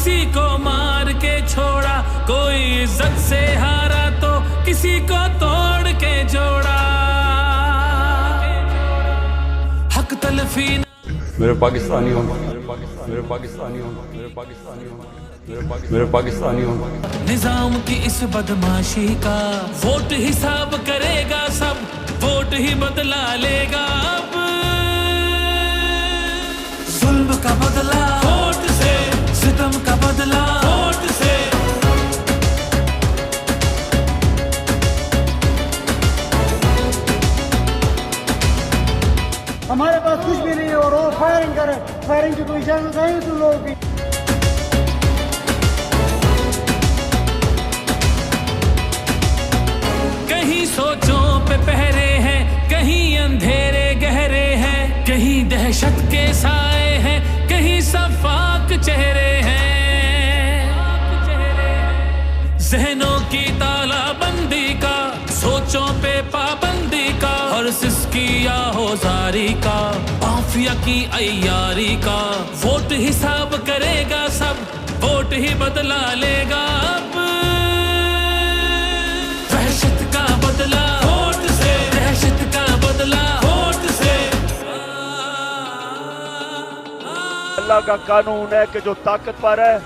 किसी को मार के छोड़ा, कोई इज्जत से हारा तो किसी को तोड़ के जोड़ा। हक तलफी मेरे पाकिस्तानी होंगे, मेरे पाकिस्तानी होंगे, मेरे पाकिस्तानी होंगे, मेरे पाकिस्तानी होंगे। निजाम की इस बदमाशी का वोट हिसाब करेगा सब, वोट ही बदला लेगा अब। जुल्म का बदला वोट से, सितम का बदला वोट से। हमारे पास कुछ भी नहीं है और वो फायरिंग करे, फायरिंग की कोई इजाजत नहीं तुम लोगों की। कहीं सोचों पे पहरे हैं, कहीं अंधेरे गहरे हैं, कहीं दहशत के साए हैं, कहीं सफाक चेहरे हैं। जहनों की तालाबंदी का, सोचों पे पाबंदी का, और सिसकी या होजारी का, माफिया की अय्यारी का। वोट हिसाब करेगा सब, वोट ही बदला लेगा अब। दहशत का बदला वोट से, दहशत का बदला वोट से। अल्लाह का कानून है कि जो ताकतवर है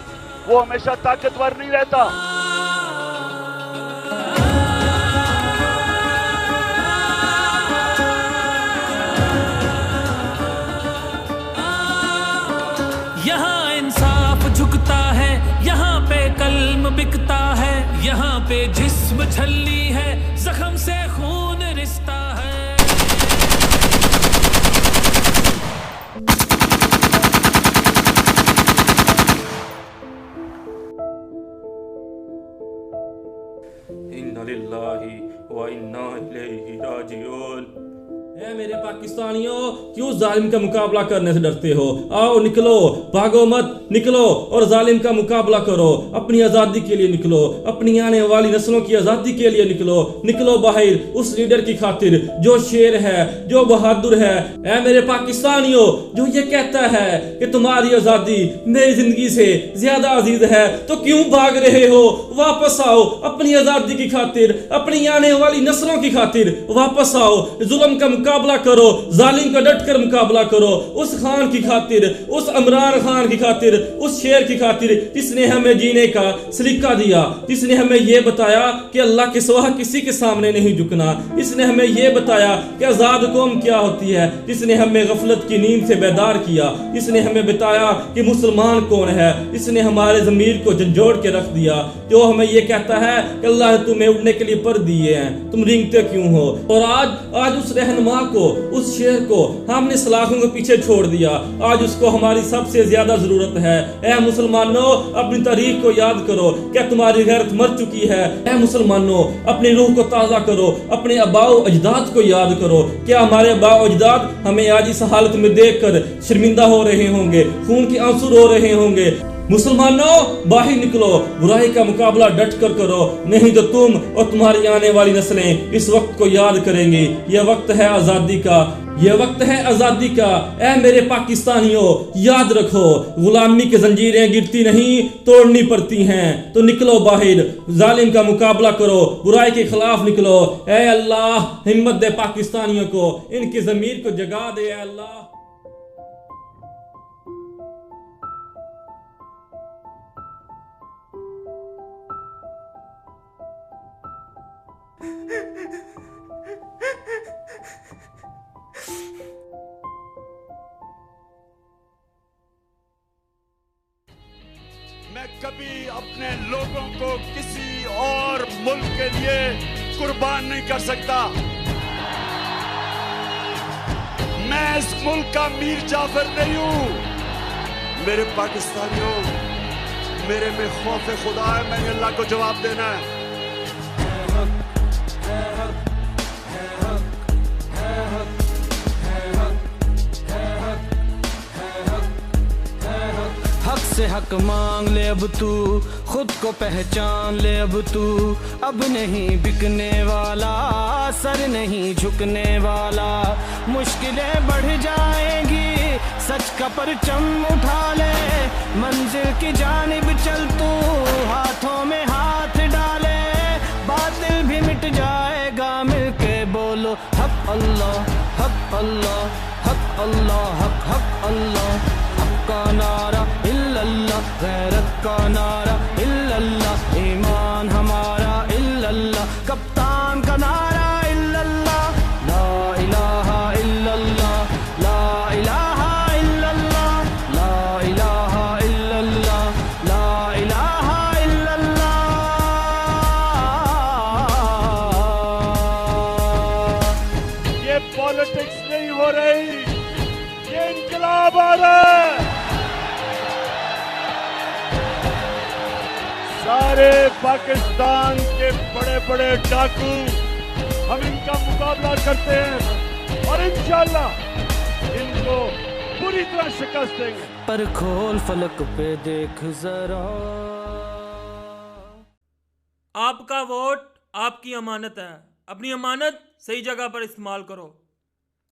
वो हमेशा ताकतवर नहीं रहता। यहाँ इंसाफ झुकता है, यहाँ पे कल्म बिकता है, यहाँ पे जिस्म छल्ली है, जख्म से खून रिश्ता है। इन्ना लिल्लाहि व इन्ना इलैहि राजिऊन। ऐ मेरे पाकिस्तानियों, क्यों जालिम का मुकाबला करने से डरते हो? आओ निकलो, भागो मत, निकलो और जालिम का मुकाबला करो। अपनी आज़ादी के लिए निकलो, अपनी आने वाली नस्लों की आज़ादी के लिए निकलो। निकलो बाहर उस लीडर की खातिर जो शेर है, जो बहादुर है। ऐ मेरे पाकिस्तानियों, जो ये कहता है कि तुम्हारी आज़ादी मेरी जिंदगी से ज्यादा अजीज है, तो क्यों भाग रहे हो? वापस आओ अपनी आज़ादी की खातिर, अपनी आने वाली नस्लों की खातिर वापस आओ। जुल्म का मुकाबला करो, जालिम का डट कर मुकाबला करो। उस खान की खातिर, उस इमरान खान की खातिर, उस शेर की खातिर जिसने हमें जीने का सलीका दिया, जिसने हमें यह बताया कि अल्लाह के सिवा किसी के सामने नहीं झुकना, जिसने हमें यह बताया कि आजाद कौम क्या होती है, जिसने हमें गफलत की नींद से बेदार किया, जिसने हमें बताया कि मुसलमान कौन है, जिसने हमारे ज़मीर को झंझोड़ के रख दिया, जो हमें यह कहता है कि अल्लाह ने तुम्हें उड़ने के लिए पर दिए हैं, तुम रेंगते क्यों हो? और आज उस रहनुमा को, उस शेर को हमने सलाखों के पीछे छोड़ दिया। आज उसको हमारी सबसे ज्यादा जरूरत है। ऐ मुसलमानों, अपनी तारीख को याद करो, क्या तुम्हारी गैरत मर चुकी है? ऐ मुसलमानों, अपनी रूह को ताज़ा करो, अपने आबाओ अजदाद को याद करो। क्या हमारे आबाओ अजदाद हमें आज इस हालत में देखकर शर्मिंदा हो रहे होंगे, खून के आंसू रो रहे होंगे? मुसलमानों, बाहर निकलो, बुराई का मुकाबला डट कर करो, नहीं तो तुम और तुम्हारी आने वाली नस्लें इस वक्त को याद करेंगी। यह वक्त है आजादी का, यह वक्त है आजादी का। ऐ मेरे पाकिस्तानियों, याद रखो, गुलामी की जंजीरें गिरती नहीं, तोड़नी पड़ती हैं। तो निकलो बाहर, जालिम का मुकाबला करो, बुराई के खिलाफ निकलो। ऐ अल्लाह, हिम्मत दे पाकिस्तानियों को, इनकी जमीर को जगा दे। ऐ अल्लाह, मैं कभी अपने लोगों को किसी और मुल्क के लिए कुर्बान नहीं कर सकता। मैं इस मुल्क का मीर जाफर नहीं हूं। मेरे पाकिस्तानियों, मेरे में खौफ खुदा है, मैंने अल्लाह को जवाब देना है। से हक मांग ले अब तू, खुद को पहचान ले अब तू। अब नहीं बिकने वाला, सर नहीं झुकने वाला। मुश्किलें बढ़ जाएंगी, सच का परचम उठा ले, मंजिल की जानिब चल तू, हाथों में हाथ डाले, बातिल भी मिट जाएगा, मिलके बोलो हक अल्लाह हक अल्लाह हक अल्लाह हक हक अल्लाह, हक का नारा इल्लल्लाह, गैरत का नारा इल्लल्लाह, ईमान हमारा इल्लल्लाह, कप्तान का नारा इल्लल्लाह, ला इलाहा इल्लल्लाह, ला इलाहा इल्लल्लाह, ला इलाहा इल्लल्लाह, ला इलाहा इल्लल्लाह। ये पॉलिटिक्स नहीं हो रही, ये इनकलाब आ रहा है। सारे पाकिस्तान के बड़े बड़े डाकू हम इनका मुकाबला करते हैं और इंशाल्लाह इनको पूरी तरह शिकस्त देंगे। पर खोल फलक पे देख जरा, आपका वोट आपकी अमानत है, अपनी अमानत सही जगह पर इस्तेमाल करो।